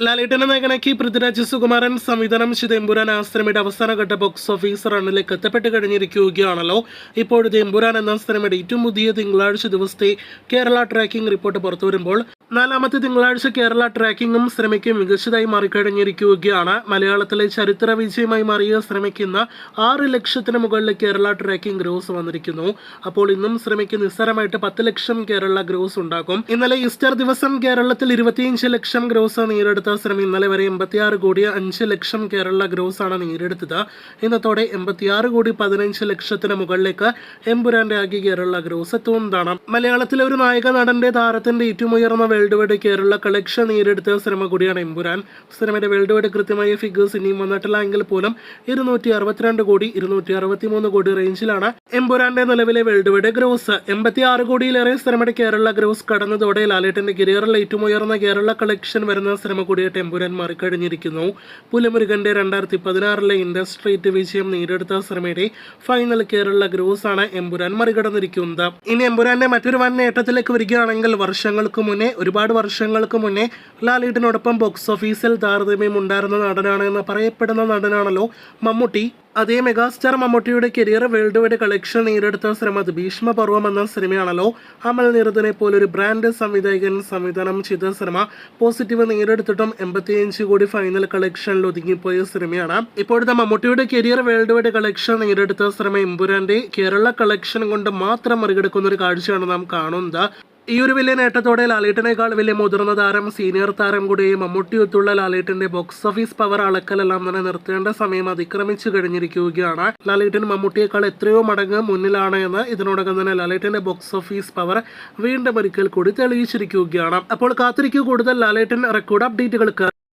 ലാലേട്ടനെ നായകനാക്കി പൃഥ്വിരാജ് സുകുമാരൻ സംവിധാനം ചെയ്ത എമ്പുരാൻ സിനിമയുടെ അവസാനഘട്ട ബോക്സ് ഓഫീസ് റണ്ണിലേക്ക് എത്തപ്പെട്ട് കഴിഞ്ഞിരിക്കുകയാണല്ലോ. ഇപ്പോഴത്തെ എമ്പുരാൻ എന്ന സിനിമയുടെ ഏറ്റവും പുതിയ തിങ്കളാഴ്ച ദിവസത്തെ കേരള ട്രാക്കിംഗ് റിപ്പോർട്ട് പുറത്തുവരുമ്പോൾ നാലാമത്തെ തിങ്കളാഴ്ച കേരള ട്രാക്കിംഗും സിനിമയ്ക്ക് മികച്ചതായി മാറിക്കഴിഞ്ഞിരിക്കുകയാണ്. മലയാളത്തിലെ ചരിത്ര വിജയമായി മാറിയ സിനിമയ്ക്ക് ഇന്ന് 6 ലക്ഷത്തിന് മുകളിൽ കേരള ട്രാക്കിംഗ് ഗ്രോസ് വന്നിരിക്കുന്നു. അപ്പോൾ ഇന്നും സിനിമയ്ക്ക് നിസ്സാരമായിട്ട് 10 ലക്ഷം കേരള ഗ്രോസ് ഉണ്ടാക്കും. ഇന്നലെ ഈസ്റ്റർ ദിവസം കേരളത്തിൽ 25 ലക്ഷം ഗ്രോസ് നേരിടുത്ത സിനിമ ഇന്നലെ വരെ 86 കോടി 5 ലക്ഷം കേരള ഗ്രോസ് ആണ് നേരിടുത്തത്. ഇന്നത്തോടെ 86 കോടി 15 ലക്ഷത്തിന് മുകളിലേക്ക് എമ്പുരാന്റെ ആകെ കേരള ഗ്രോസ് എത്തുന്നതാണ്. മലയാളത്തിലെ ഒരു നായക നടന്റെ താരത്തിന്റെ ഏറ്റവും ഉയർന്ന വേൾഡ് വൈഡ് കേരള കളക്ഷൻ നേരിടുത്ത സിനിമ കൂടിയാണ് എമ്പുരാൻ. സിനിമയുടെ വേൾഡ് വൈഡ് കൃത്യമായ ഫിഗേഴ്സ് ഇനിയും വന്നിട്ടില്ല എങ്കിൽ പോലും 262 കോടി 263 കോടി റേഞ്ചിലാണ് എമ്പുരാന്റെ നിലവിലെ വേൾഡ് വൈഡ് ഗ്രോസ്. 86 കോടിയിലേറെ സിനിമയുടെ കേരള ഗ്രോസ് കടന്നതോടെ ലാലേട്ടന്റെ കരിയറിൽ ഏറ്റവും ഉയർന്ന കേരള കളക്ഷൻ വരുന്ന സിനിമ കൂടിയായിട്ട് എമ്പുരാൻ മാറിക്കഴിഞ്ഞിരിക്കുന്നു. പുലിമുരുകന്റെ 2016 ഇൻഡസ്ട്രേറ്റ് വിജയം നേരിടുത്ത സിനിമയുടെ ഫൈനൽ കേരള ഗ്രോസ് ആണ് എമ്പുരാൻ മറികടന്നിരിക്കുന്നത്. ഇനി എമ്പുരാന്റെ മറ്റൊരു വൻ നേട്ടത്തിലേക്ക് വരികയാണെങ്കിൽ ഒരുപാട് വർഷങ്ങൾക്ക് മുന്നേ ലാലേട്ടനോടൊപ്പം ബോക്സ് ഓഫീസിൽ താരതമ്യം ഉണ്ടായിരുന്ന നടനാണ് എന്ന് പറയപ്പെടുന്ന നടനാണല്ലോ മമ്മൂട്ടി. അതേ മെഗാസ്റ്റാർ മമ്മൂട്ടിയുടെ കരിയർ വേൾഡ് വൈഡ് കളക്ഷൻ നേരിടുത്ത സിനിമ ഭീഷ്മപർവം എന്ന സിനിമയാണല്ലോ. അമൽ നീരദിനെ പോലൊരു ബ്രാൻഡ് സംവിധായകൻ സംവിധാനം ചെയ്ത സിനിമ പോസിറ്റീവ് നേരിടുത്തിട്ടും 85 കോടി ഫൈനൽ കളക്ഷനിൽ ഒതുങ്ങിപ്പോയ സിനിമയാണ്. ഇപ്പോഴത്തെ മമ്മൂട്ടിയുടെ കരിയർ വേൾഡ് വൈഡ് കളക്ഷൻ നേരിടുത്ത സിനിമ എമ്പുരാന്റെ കേരള കളക്ഷൻ കൊണ്ട് മാത്രം മറികടക്കുന്ന ഒരു കാഴ്ചയാണ് നാം കാണുന്നത്. ഈ ഒരു വലിയ നേട്ടത്തോടെ ലാലേട്ടനേക്കാൾ വലിയ മുതിർന്ന താരം സീനിയർ താരം കൂടി മമ്മൂട്ടിയൊത്തുള്ള ലാലേട്ടന്റെ ബോക്സ് ഓഫീസ് പവർ അളക്കലെല്ലാം തന്നെ നിർത്തേണ്ട സമയം അതിക്രമിച്ചു കഴിഞ്ഞിരിക്കുകയാണ്. ലാലേട്ടൻ മമ്മൂട്ടിയേക്കാൾ എത്രയോ മടങ്ങ് മുന്നിലാണ് എന്ന് ഇതിനോടകം തന്നെ ലാലേട്ടന്റെ ബോക്സ് ഓഫീസ് പവർ വീണ്ടും ഒരിക്കൽ കൂടി തെളിയിച്ചിരിക്കുകയാണ്. അപ്പോൾ കാത്തിരിക്കൂ കൂടുതൽ ലാലേട്ടൻ റെക്കോർഡ് അപ്ഡേറ്റുകൾക്ക്.